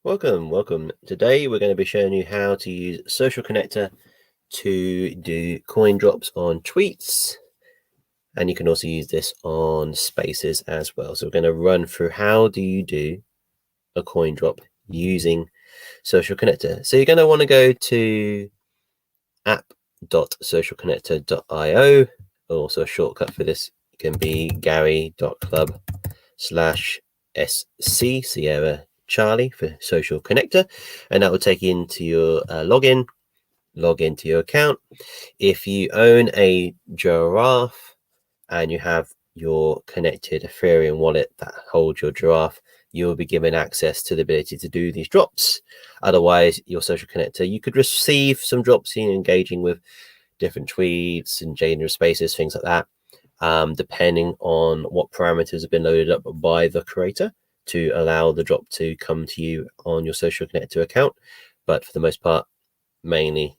Welcome. Today we're going to be showing you how to use Social Connector to do coin drops on tweets, and you can also use this on Spaces as well. So we're going to run through how do you do a coin drop using Social Connector. So you're going to want to go to app.socialconnector.io. Also a shortcut for this can be gary.club/SC Sierra Charlie for Social Connector, and that will take you into your log into your account. If you own a Giraffe and you have your connected Ethereum wallet that holds your Giraffe, you'll be given access to the ability to do these drops. Otherwise, your Social Connector, you could receive some drops in engaging with different tweets and Jaden Spaces, things like that, depending on what parameters have been loaded up by the creator to allow the drop to come to you on your Social Connector account. But for the most part, mainly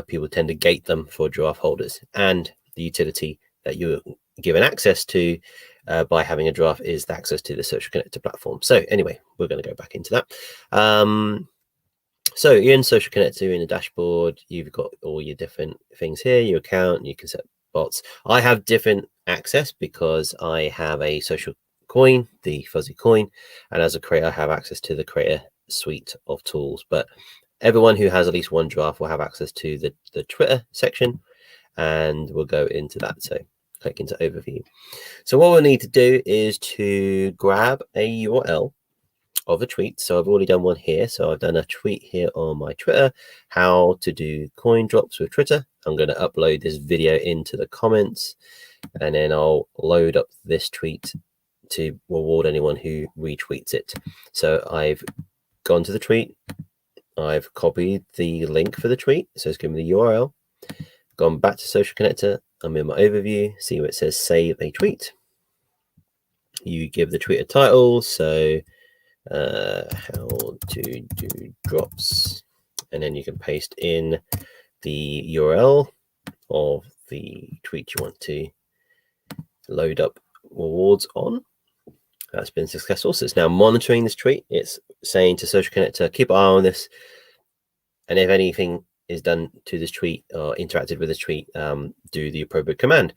people tend to gate them for Giraffe holders, and the utility that you're given access to by having a Giraffe is the access to the Social Connector platform. So anyway, we're going to go back into that. So you're in Social Connector, in the dashboard, you've got all your different things here, your account, you can set bots. I have different access because I have a social coin, the fuzzy coin, and as a creator I have access to the creator suite of tools. But everyone who has at least one Giraffe will have access to the Twitter section, and we'll go into that. So click into overview. So what we'll need to do is to grab a URL of a tweet. So I've already done one here. So I've done a tweet here on my Twitter, how to do coin drops with Twitter. I'm going to upload this video into the comments, and then I'll load up this tweet to reward anyone who retweets it. So I've gone to the tweet, I've copied the link for the tweet, so it's given me the URL, gone back to Social Connector, I'm in my overview, see where it says save a tweet. You give the tweet a title, so how to do drops, and then you can paste in the URL of the tweet you want to load up rewards on. That's been successful. So it's now monitoring this tweet. It's saying to Social Connector, keep an eye on this, and if anything is done to this tweet or interacted with this tweet, do the appropriate command.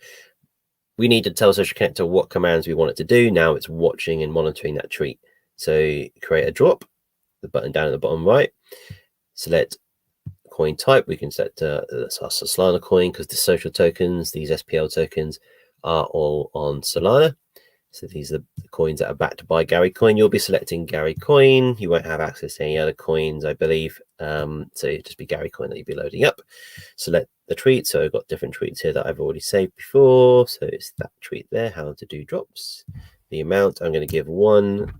We need to tell Social Connector what commands we want it to do. Now it's watching and monitoring that tweet. So create a drop, the button down at the bottom right, select coin type. We can set that's our Solana coin, because the social tokens, these SPL tokens, are all on Solana. So these are the coins that are backed by Gary Coin. You'll be selecting Gary Coin. You won't have access to any other coins, I believe. So it'll just be Gary Coin that you'll be loading up. Select the tweet. So I've got different tweets here that I've already saved before. So it's that tweet there, how to do drops. The amount, I'm going to give 1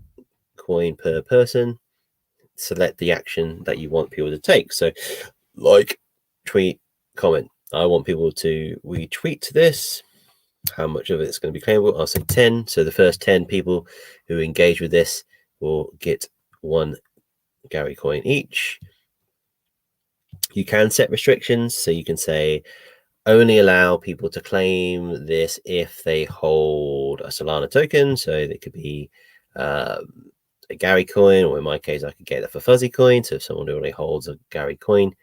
coin per person. Select the action that you want people to take. So like, tweet, comment. I want people to retweet this. How much of it's going to be claimable? I'll say 10. So the first 10 people who engage with this will get 1 Gary coin each. You can set restrictions, so you can say only allow people to claim this if they hold a Solana token. So they could be a Gary coin, or in my case I could get that for fuzzy coin. So if someone already holds a Gary coin,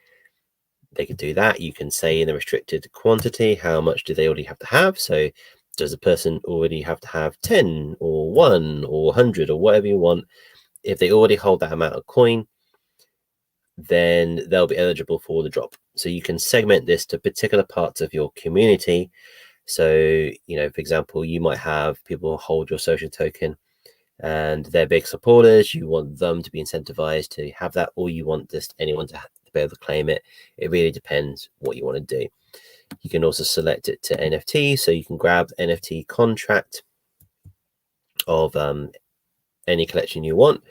they could do that. You can say in the restricted quantity, how much do they already have to have? So does a person already have to have 10 or 1 or 100 or whatever you want? If they already hold that amount of coin, then they'll be eligible for the drop. So you can segment this to particular parts of your community. So, you know, for example, you might have people who hold your social token and they're big supporters. You want them to be incentivized to have that, or you want just anyone to be able to claim it. It really depends what you want to do. You can also select it to NFT, so you can grab the NFT contract of any collection you want,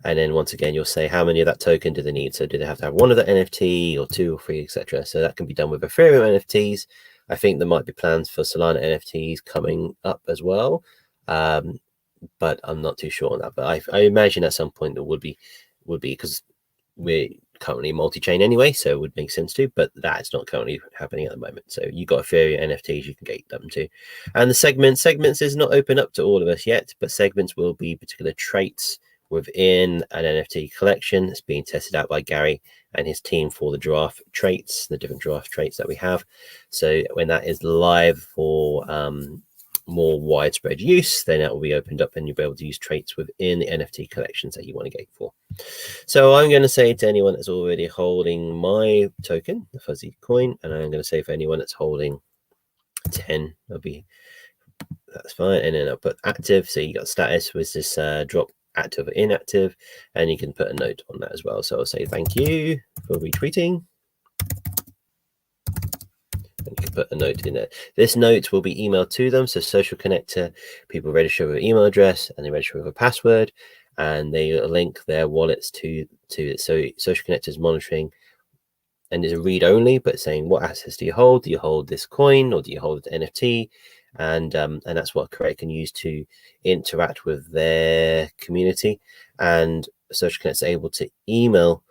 and then once again you'll say how many of that token do they need. So do they have to have 1 of the NFT or 2 or 3, etc. So that can be done with Ethereum NFTs. I think there might be plans for Solana NFTs coming up as well, but I'm not too sure on that. But I imagine at some point there would be, because we're currently multi-chain anyway, so it would make sense to, but that's not currently happening at the moment. So you've got Ethereum NFTs you can get them to. And the segments is not open up to all of us yet, but segments will be particular traits within an NFT collection. It's being tested out by Gary and his team for the giraffe traits, the different giraffe traits that we have. So when that is live for more widespread use, then that will be opened up and you'll be able to use traits within the NFT collections that you want to gate for. So I'm going to say to anyone that's already holding my token, the fuzzy coin, and I'm going to say for anyone that's holding 10, that's fine. And then I'll put active. So you got status with this drop active or inactive, and you can put a note on that as well. So I'll say thank you for retweeting. And you can put a note in there. This note will be emailed to them. So Social Connector, people register with an email address and they register with a password, and they link their wallets to it. So Social Connector is monitoring, and it's a read only, but saying what assets do you hold? Do you hold this coin or do you hold an NFT? And that's what Create can use to interact with their community. And Social Connect is able to email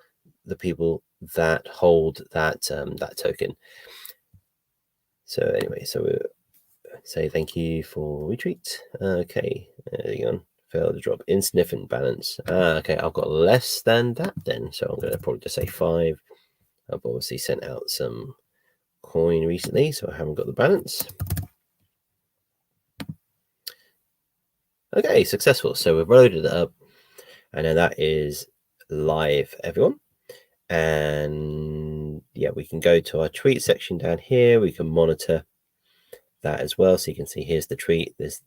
the people that hold that that token. So anyway, so we'll say thank you for retweet. Okay, there you go. Failed to drop insignificant balance. Okay, I've got less than that then, so I'm going to probably just say 5. I've obviously sent out some coin recently, so I haven't got the balance. Okay, successful. So we've loaded it up, and then that is live, everyone. And yeah, we can go to our tweet section down here. We can monitor that as well. So you can see here's the tweet. There's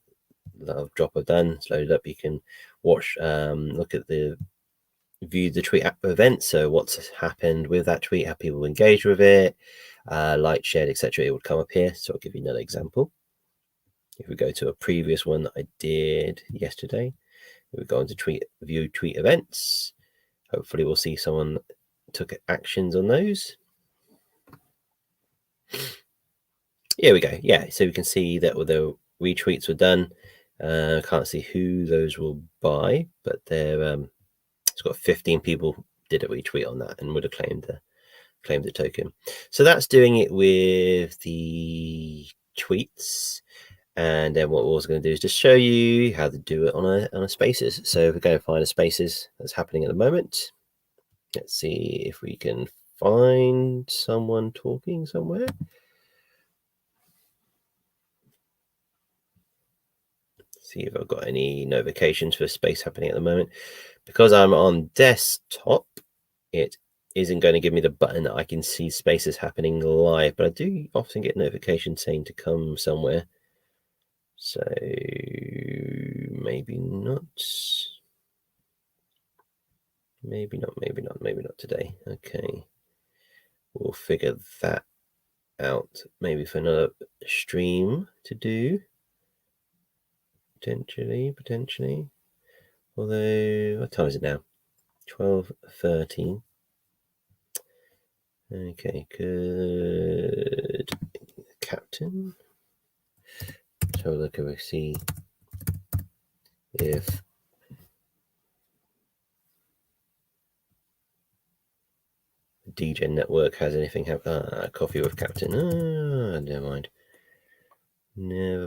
the drop I've done. It's loaded up. You can watch, look at the view the tweet event. So what's happened with that tweet, how people engage with it, liked, shared, etc. It would come up here. So I'll give you another example. If we go to a previous one that I did yesterday, we go into view tweet events. Hopefully we'll see someone took actions on those. Here we go. Yeah, so we can see that the retweets were done. Can't see who those will buy, but they're it's got 15 people did a retweet on that and would have claimed the token. So that's doing it with the tweets. And then what we're also going to do is just show you how to do it on a Spaces. So if we go and find a Spaces that's happening at the moment, let's see if we can find someone talking somewhere. See if I've got any notifications for space happening at the moment. Because I'm on desktop, it isn't going to give me the button that I can see Spaces happening live, but I do often get notifications saying to come somewhere. So maybe not. Maybe not today. Okay. We'll figure that out maybe for another stream to do. Potentially. Although, what time is it now? 12:13. Okay, good. Captain. So look, we see if DJ Network has anything happen. Coffee with Captain. Never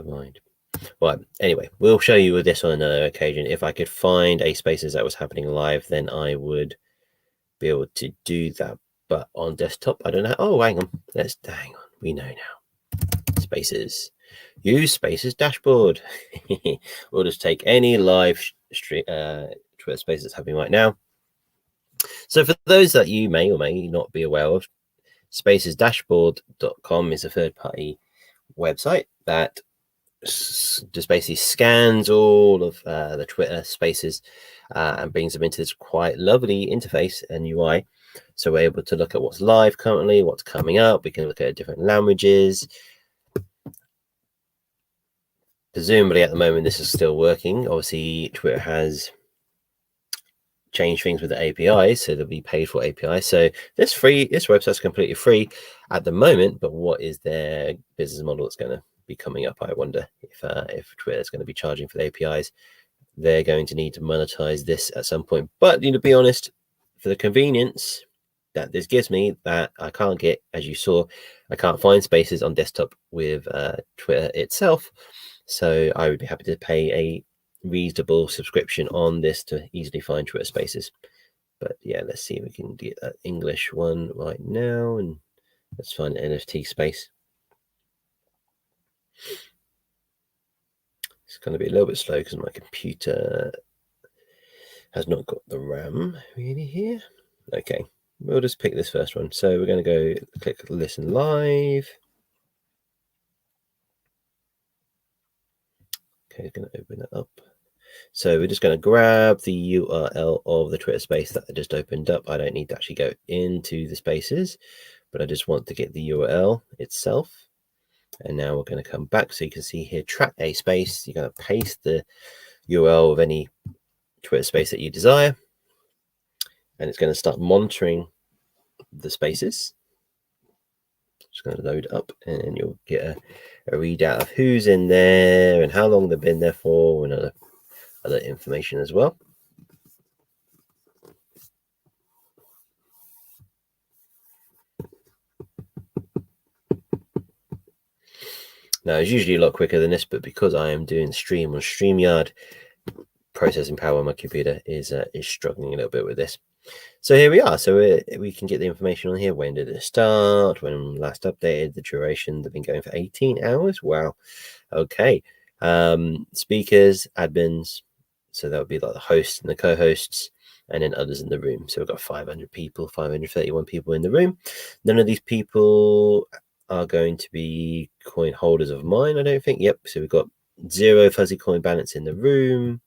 mind. Right, anyway, we'll show you with this on another occasion. If I could find a Spaces that was happening live, then I would be able to do that. But on desktop, I don't know. Oh, hang on. Hang on. We know now. Spaces. Use Spaces dashboard. We'll just take any live stream Twitter Spaces happening right now. So for those that you may or may not be aware of, spacesdashboard.com is a third-party website that just basically scans all of the Twitter Spaces and brings them into this quite lovely interface and UI. So we're able to look at what's live currently, what's coming up. We can look at different languages. Presumably at the moment this is still working. Obviously Twitter has changed things with the APIs, so there'll be paid for APIs. So this website's completely free at the moment, but what is their business model that's going to be coming up? I wonder if Twitter is going to be charging for the APIs. They're going to need to monetize this at some point. But to be honest, for the convenience that this gives me, that I can't get, as you saw, I can't find Spaces on desktop with Twitter itself. So I would be happy to pay a reasonable subscription on this to easily find Twitter Spaces. But yeah, let's see if we can get that English one right now, and let's find an NFT space. It's going to be a little bit slow because my computer has not got the RAM really here. Okay, we'll just pick this first one. So we're going to go click listen live. Okay, going to open that up. So we're just going to grab the URL of the Twitter space that I just opened up. I don't need to actually go into the spaces, but I just want to get the URL itself. And now we're going to come back. So you can see here, track a space. You're going to paste the URL of any Twitter space that you desire. And it's going to start monitoring the spaces. Just going to load up, and you'll get a readout of who's in there and how long they've been there for, and other information as well. Now, it's usually a lot quicker than this, but because I am doing stream on StreamYard, processing power on my computer is struggling a little bit with this. So here we are. So we can get the information on here. When did it start? When last updated? The duration. They've been going for 18 hours. Wow. Okay. Speakers, admins. So that would be like the hosts and the co-hosts, and then others in the room. So we've got 500 people, 531 people in the room. None of these people are going to be coin holders of mine, I don't think. Yep. So we've got 0 fuzzy coin balance in the room.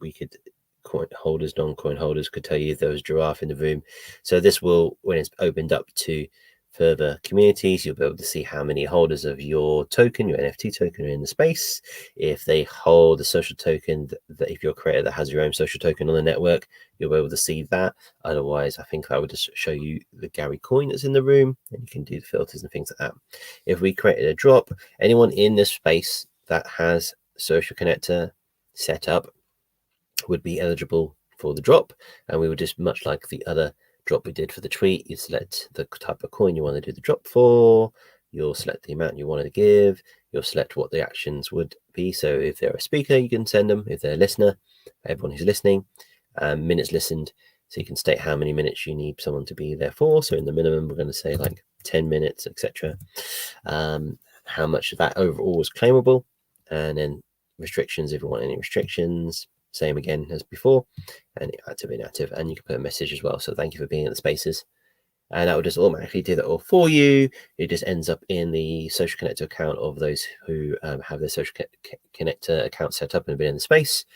We could coin holders, non-coin holders could tell you if there was giraffe in the room. So this will, when it's opened up to further communities, you'll be able to see how many holders of your token, your NFT token, are in the space. If they hold a social token, that if you're a creator that has your own social token on the network, you'll be able to see that. Otherwise, I think I would just show you the Gary coin that's in the room, and you can do the filters and things like that. If we created a drop, anyone in this space that has social connector set up would be eligible for the drop, and we would just, much like the other drop we did for the tweet, you select the type of coin you want to do the drop for, you'll select the amount you want to give, you'll select what the actions would be. So if they're a speaker, you can send them. If they're a listener, everyone who's listening, minutes listened, so you can state how many minutes you need someone to be there for. So in the minimum, we're going to say like 10 minutes, etc. How much of that overall is claimable, and then restrictions if you want any restrictions. Same again as before, and active, inactive, and you can put a message as well. So thank you for being in the spaces, and that will just automatically do that all for you. It just ends up in the social connector account of those who have their social connector account set up and been in the space,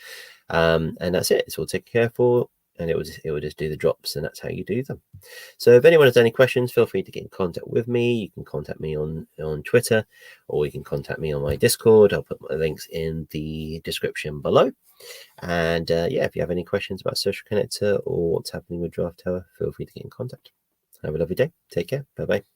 and that's it. It's all taken care for, and it will just do the drops, and that's how you do them. So if anyone has any questions, feel free to get in contact with me. You can contact me on Twitter, or you can contact me on my Discord. I'll put my links in the description below. And yeah, if you have any questions about Social Connector or what's happening with Draft Tower, feel free to get in contact. Have a lovely day. Take care. Bye-bye.